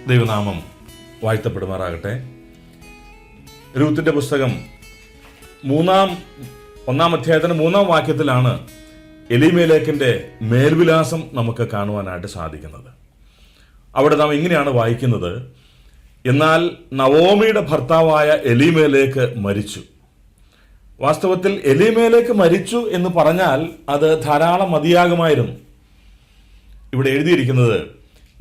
ദൈവനാമം വാഴ്ത്തപ്പെടുമാറാകട്ടെ. രൂത്തിന്റെ പുസ്തകം 1 അധ്യായത്തിന് 3 വാക്യത്തിലാണ് എലീമേലെക്കിന്റെ മേൽവിലാസം നമുക്ക് കാണുവാനായിട്ട് സാധിക്കുന്നത്. അവിടെ നാം ഇങ്ങനെയാണ് വായിക്കുന്നത്: എന്നാൽ നവോമിയുടെ ഭർത്താവായ എലീമേലേക്ക് മരിച്ചു. വാസ്തവത്തിൽ എലീമേലേക്ക് മരിച്ചു എന്ന് പറഞ്ഞാൽ അത് ധാരാളം മതിയാകുമായിരുന്നു. ഇവിടെ എഴുതിയിരിക്കുന്നത്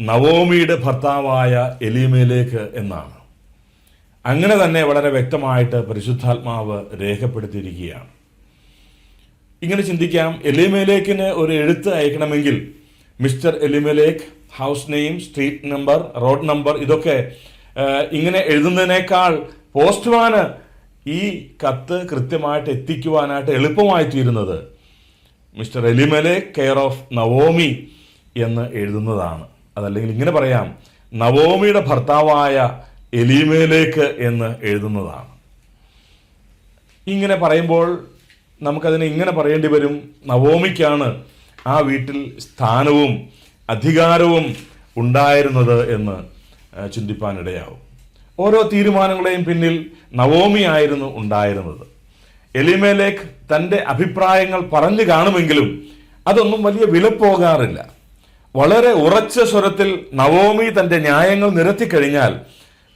നവോമിയുടെ ഭർത്താവായ എലീമേലേക്ക് എന്നാണ്. അങ്ങനെ തന്നെ വളരെ വ്യക്തമായിട്ട് പരിശുദ്ധാത്മാവ് രേഖപ്പെടുത്തിയിരിക്കുകയാണ്. ഇങ്ങനെ ചിന്തിക്കാം, എലീമേലേക്കിന് ഒരു എഴുത്ത് അയക്കണമെങ്കിൽ Mister Elimelech, house name, street number, road number, ഇതൊക്കെ ഇങ്ങനെ എഴുതുന്നതിനേക്കാൾ പോസ്റ്റ്മാന് ഈ കത്ത് കൃത്യമായിട്ട് എത്തിക്കുവാനായിട്ട് എളുപ്പമായിത്തീരുന്നത് Mister Elimelech, care of Naomi എന്ന് എഴുതുന്നതാണ്. അതല്ലെങ്കിൽ ഇങ്ങനെ പറയാം, നവോമിയുടെ ഭർത്താവായ എലീമേലേക്ക് എന്ന് എഴുതുന്നതാണ്. ഇങ്ങനെ പറയുമ്പോൾ നമുക്കതിനെ ഇങ്ങനെ പറയേണ്ടി വരും: നവോമിക്കാണ് ആ വീട്ടിൽ സ്ഥാനവും അധികാരവും ഉണ്ടായിരുന്നത് എന്ന് ചിന്തിപ്പാനിടയാവും. ഓരോ തീരുമാനങ്ങളെയും പിന്നിൽ നവോമി ആയിരുന്നു ഉണ്ടായിരുന്നത്. എലീമേലേക്ക് തൻ്റെ അഭിപ്രായങ്ങൾ പറഞ്ഞു കാണുമെങ്കിലും അതൊന്നും വലിയ വിലപ്പോകാറില്ല. വളരെ ഉറച്ച സ്വരത്തിൽ നവോമി തൻ്റെ ന്യായങ്ങൾ നിരത്തിക്കഴിഞ്ഞാൽ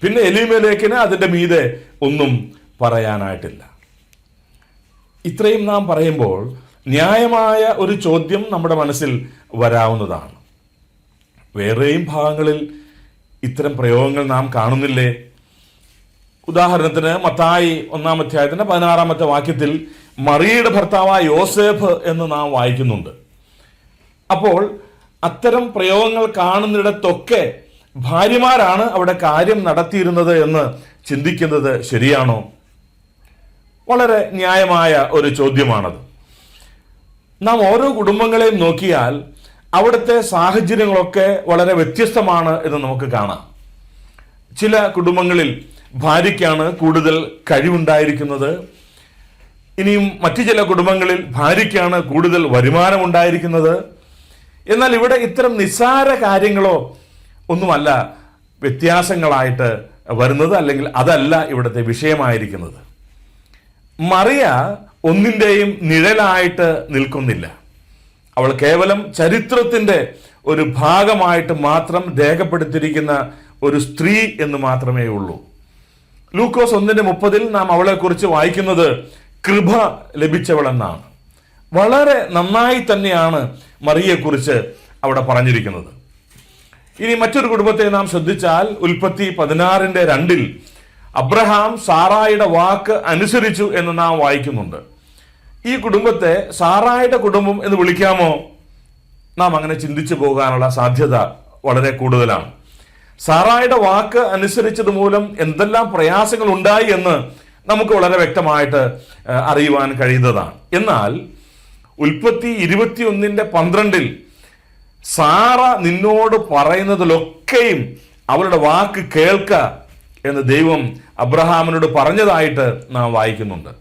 പിന്നെ എലീമേലേക്കിന് അതിൻ്റെ മീതെ ഒന്നും പറയാനായിട്ടില്ല. ഇത്രയും നാം പറയുമ്പോൾ ന്യായമായ ഒരു ചോദ്യം നമ്മുടെ മനസ്സിൽ വരാവുന്നതാണ്. വേറെയും ഭാഗങ്ങളിൽ ഇത്തരം പ്രയോഗങ്ങൾ നാം കാണുന്നില്ലേ? ഉദാഹരണത്തിന് മത്തായി 1 അധ്യായത്തിന്റെ 16 വാക്യത്തിൽ മറിയയുടെ ഭർത്താവായ യോസേഫ് എന്ന് നാം വായിക്കുന്നുണ്ട്. അപ്പോൾ അത്തരം പ്രയോഗങ്ങൾ കാണുന്നിടത്തൊക്കെ ഭാര്യമാരാണ് അവിടെ കാര്യം നടത്തിയിരുന്നത് എന്ന് ചിന്തിക്കുന്നത് ശരിയാണോ? വളരെ ന്യായമായ ഒരു ചോദ്യമാണത്. നാം ഓരോ കുടുംബങ്ങളെയും നോക്കിയാൽ അവിടുത്തെ സാഹചര്യങ്ങളൊക്കെ വളരെ വ്യത്യസ്തമാണ് എന്ന് നമുക്ക് കാണാം. ചില കുടുംബങ്ങളിൽ ഭാര്യയ്ക്കാണ് കൂടുതൽ കഴിവുണ്ടായിരിക്കുന്നത്. ഇനിയും മറ്റു ചില കുടുംബങ്ങളിൽ ഭാര്യയ്ക്കാണ് കൂടുതൽ വരുമാനമുണ്ടായിരിക്കുന്നത്. എന്നാൽ ഇവിടെ ഇത്തരം നിസ്സാര കാര്യങ്ങളോ ഒന്നുമല്ല വ്യത്യാസങ്ങളായിട്ട് വരുന്നത്, അല്ലെങ്കിൽ അതല്ല ഇവിടുത്തെ വിഷയമായിരിക്കുന്നത്. മറിയ ഒന്നിൻ്റെയും നിഴലായിട്ട് നിൽക്കുന്നില്ല. അവൾ കേവലം ചരിത്രത്തിൻ്റെ ഒരു ഭാഗമായിട്ട് മാത്രം രേഖപ്പെടുത്തിയിരിക്കുന്ന ഒരു സ്ത്രീ എന്ന് മാത്രമേ ഉള്ളൂ. ലൂക്കോസ് 1:30 നാം അവളെക്കുറിച്ച് വായിക്കുന്നത് കൃപ ലഭിച്ചവളെന്നാണ്. വളരെ നന്നായി തന്നെയാണ് മറിയെക്കുറിച്ച് അവിടെ പറഞ്ഞിരിക്കുന്നത്. ഇനി മറ്റൊരു കുടുംബത്തെ നാം ശ്രദ്ധിച്ചാൽ ഉൽപ്പത്തി 16:2 അബ്രഹാം സാറായുടെ വാക്ക് അനുസരിച്ചു എന്ന് നാം വായിക്കുന്നുണ്ട്. ഈ കുടുംബത്തെ സാറായുടെ കുടുംബം എന്ന് വിളിക്കാമോ? നാം അങ്ങനെ ചിന്തിച്ചു പോകാനുള്ള സാധ്യത വളരെ കൂടുതലാണ്. സാറായുടെ വാക്ക് അനുസരിച്ചത് മൂലം എന്തെല്ലാം പ്രയാസങ്ങൾ ഉണ്ടായി എന്ന് നമുക്ക് വളരെ വ്യക്തമായിട്ട് അറിയുവാൻ കഴിയുന്നതാണ്. എന്നാൽ ഉൽപ്പത്തി 21:12 സാറ നിന്നോട് പറയുന്നതിലൊക്കെയും അവളുടെ വാക്ക് കേൾക്ക എന്ന് ദൈവം അബ്രഹാമിനോട് പറഞ്ഞതായിട്ട് നാം വായിക്കുന്നുണ്ട്.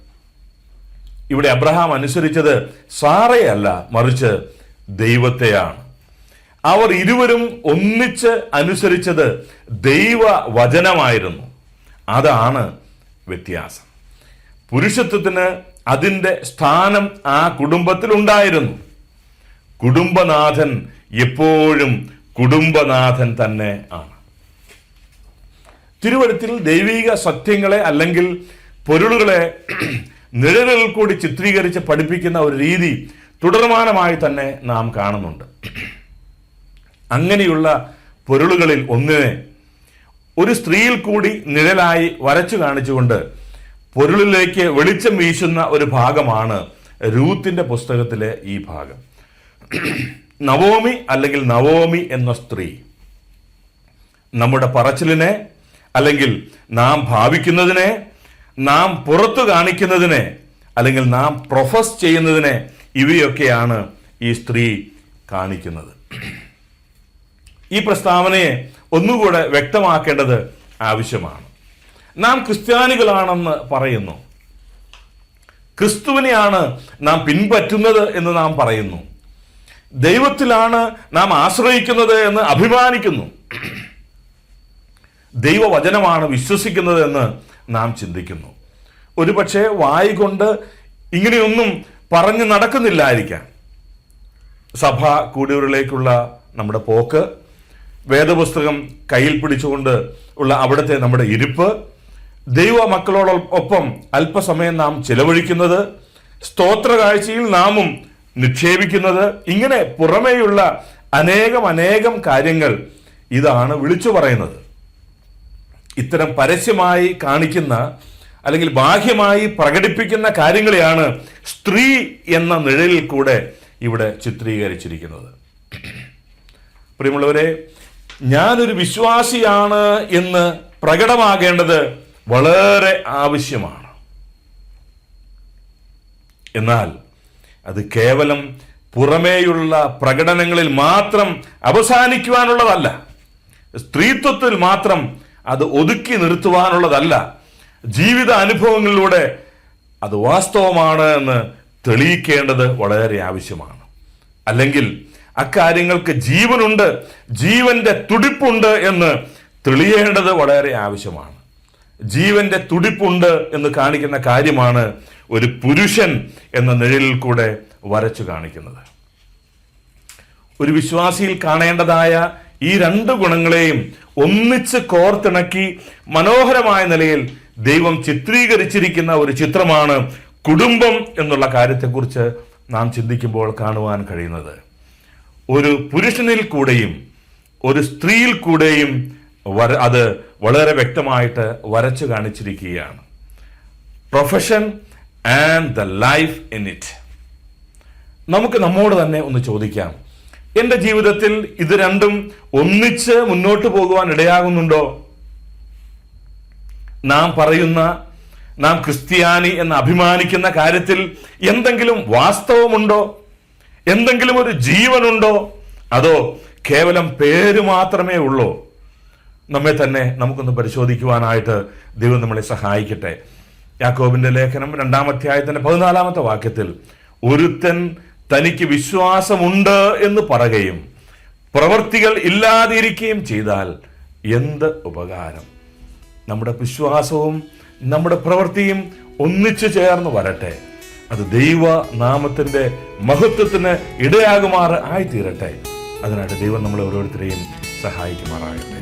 ഇവിടെ അബ്രഹാം അനുസരിച്ചത് സാറയല്ല, മറിച്ച് ദൈവത്തെയാണ്. അവർ ഇരുവരും ഒന്നിച്ച് അനുസരിച്ചത് ദൈവവചനമായിരുന്നു. അതാണ് വ്യത്യാസം. പുരുഷത്വത്തിന് അതിൻ്റെ സ്ഥാനം ആ കുടുംബത്തിൽ ഉണ്ടായിരുന്നു. കുടുംബനാഥൻ എപ്പോഴും കുടുംബനാഥൻ തന്നെ ആണ്. തിരുവഴുത്തിൽ ദൈവിക സത്യങ്ങളെ അല്ലെങ്കിൽ പൊരുളുകളെ നിഴലുകളിൽ കൂടി ചിത്രീകരിച്ച് പഠിപ്പിക്കുന്ന ഒരു രീതി തുടർമാനമായി തന്നെ നാം കാണുന്നുണ്ട്. അങ്ങനെയുള്ള പൊരുളുകളിൽ ഒന്നിനെ ഒരു സ്ത്രീയിൽ കൂടി നിഴലായി വരച്ചു കാണിച്ചുകൊണ്ട് പൊരുളിലേക്ക് വെളിച്ചം വീശുന്ന ഒരു ഭാഗമാണ് രൂത്തിന്റെ പുസ്തകത്തിലെ ഈ ഭാഗം. നവോമി അല്ലെങ്കിൽ നവോമി എന്ന സ്ത്രീ നമ്മുടെ പറച്ചിലിനെ അല്ലെങ്കിൽ നാം ഭാവിക്കുന്നതിനെ, നാം പുറത്തു കാണിക്കുന്നതിനെ, അല്ലെങ്കിൽ നാം പ്രൊഫസ് ചെയ്യുന്നതിനെ, ഇവയൊക്കെയാണ് ഈ സ്ത്രീ കാണിക്കുന്നത്. ഈ പ്രസ്താവനയെ ഒന്നുകൂടെ വ്യക്തമാക്കേണ്ടത് ആവശ്യമാണ്. നാം ക്രിസ്ത്യാനികളാണെന്ന് പറയുന്നു, ക്രിസ്തുവിനെയാണ് നാം പിൻപറ്റുന്നത് എന്ന് നാം പറയുന്നു, ദൈവത്തിലാണ് നാം ആശ്രയിക്കുന്നത് എന്ന് അഭിമാനിക്കുന്നു. ദൈവവചനമാണ് വിശ്വസിക്കുന്നത് എന്ന് നാം ചിന്തിക്കുന്നു. ഒരുപക്ഷെ വായി കൊണ്ട് ഇങ്ങനെയൊന്നും പറഞ്ഞു നടക്കുന്നില്ലായിരിക്കാം. സഭാ കൂടിയവരിലേക്കുള്ള നമ്മുടെ പോക്ക്, വേദപുസ്തകം കയ്യിൽ പിടിച്ചുകൊണ്ട് ഉള്ള അവിടുത്തെ നമ്മുടെ ഇരിപ്പ്, ദൈവ മക്കളോടൊപ്പം അല്പസമയം നാം ചിലവഴിക്കുന്നത്, സ്തോത്ര കാഴ്ചയിൽ നാമും നിക്ഷേപിക്കുന്നത്, ഇങ്ങനെ പുറമേയുള്ള അനേകം കാര്യങ്ങൾ ഇതാണ് വിളിച്ചു പറയുന്നത്. ഇത്തരം പരസ്യമായി കാണിക്കുന്ന അല്ലെങ്കിൽ ബാഹ്യമായി പ്രകടിപ്പിക്കുന്ന കാര്യങ്ങളെയാണ് സ്ത്രീ എന്ന നിഴലിൽ കൂടെ ഇവിടെ ചിത്രീകരിച്ചിരിക്കുന്നത്. പ്രിയമുള്ളവരെ, ഞാനൊരു വിശ്വാസിയാണ് എന്ന് പ്രകടമാകേണ്ടത് വളരെ ആവശ്യമാണ്. എന്നാൽ അത് കേവലം പുറമേയുള്ള പ്രകടനങ്ങളിൽ മാത്രം അവസാനിക്കുവാനുള്ളതല്ല. സ്ത്രീത്വത്തിൽ മാത്രം അത് ഒതുക്കി നിർത്തുവാനുള്ളതല്ല. ജീവിത അനുഭവങ്ങളിലൂടെ അത് വാസ്തവമാണ് എന്ന് തെളിയിക്കേണ്ടത് വളരെ ആവശ്യമാണ്. അല്ലെങ്കിൽ അക്കാര്യങ്ങൾക്ക് ജീവനുണ്ട്, ജീവന്റെ തുടിപ്പുണ്ട് എന്ന് തെളിയേണ്ടത് വളരെ ആവശ്യമാണ്. ജീവന്റെ തുടിപ്പുണ്ട് എന്ന് കാണിക്കുന്ന കാര്യമാണ് ഒരു പുരുഷൻ എന്ന നിഴലിൽ കൂടെ വരച്ചു കാണിക്കുന്നത്. ഒരു വിശ്വാസിയിൽ കാണേണ്ടതായ ഈ രണ്ട് ഗുണങ്ങളെയും ഒന്നിച്ച് കോർത്തിണക്കി മനോഹരമായ നിലയിൽ ദൈവം ചിത്രീകരിച്ചിരിക്കുന്ന ഒരു ചിത്രമാണ് കുടുംബം എന്നുള്ള കാര്യത്തെക്കുറിച്ച് നാം ചിന്തിക്കുമ്പോൾ കാണുവാൻ കഴിയുന്നത്. ഒരു പുരുഷനിൽ കൂടെയും ഒരു സ്ത്രീയിൽ കൂടെയും അത് വളരെ വ്യക്തമായിട്ട് വരച്ചു കാണിച്ചിരിക്കുകയാണ്. Profession and the life in it. നമുക്ക് നമ്മോട് തന്നെ ഒന്ന് ചോദിക്കാം, എൻ്റെ ജീവിതത്തിൽ ഇത് രണ്ടും ഒന്നിച്ച് മുന്നോട്ട് പോകുവാൻ ഇടയാകുന്നുണ്ടോ? നാം ക്രിസ്ത്യാനി എന്ന് അഭിമാനിക്കുന്ന കാര്യത്തിൽ എന്തെങ്കിലും വാസ്തവമുണ്ടോ? എന്തെങ്കിലും ഒരു ജീവനുണ്ടോ? അതോ കേവലം പേര് മാത്രമേ ഉള്ളൂ? നമ്മെ തന്നെ നമുക്കൊന്ന് പരിശോധിക്കുവാനായിട്ട് ദൈവം നമ്മളെ സഹായിക്കട്ടെ. യാക്കോബിന്റെ ലേഖനം 2-ാം അധ്യായത്തിന്റെ 14-ാമത്തെ വാക്യത്തിൽ ഒരുത്തൻ തനിക്ക് വിശ്വാസമുണ്ട് എന്ന് പറയുകയും പ്രവൃത്തികൾ ഇല്ലാതിരിക്കുകയും ചെയ്താൽ എന്ത് ഉപകാരം? നമ്മുടെ വിശ്വാസവും നമ്മുടെ പ്രവൃത്തിയും ഒന്നിച്ചു ചേർന്ന് വരട്ടെ. അത് ദൈവ നാമത്തിന്റെ മഹത്വത്തിന് ഇടയാകുമാറ് ആയിത്തീരട്ടെ. അതിനായിട്ട് ദൈവം നമ്മളെ ഓരോരുത്തരെയും സഹായിക്കുമാറാകട്ടെ.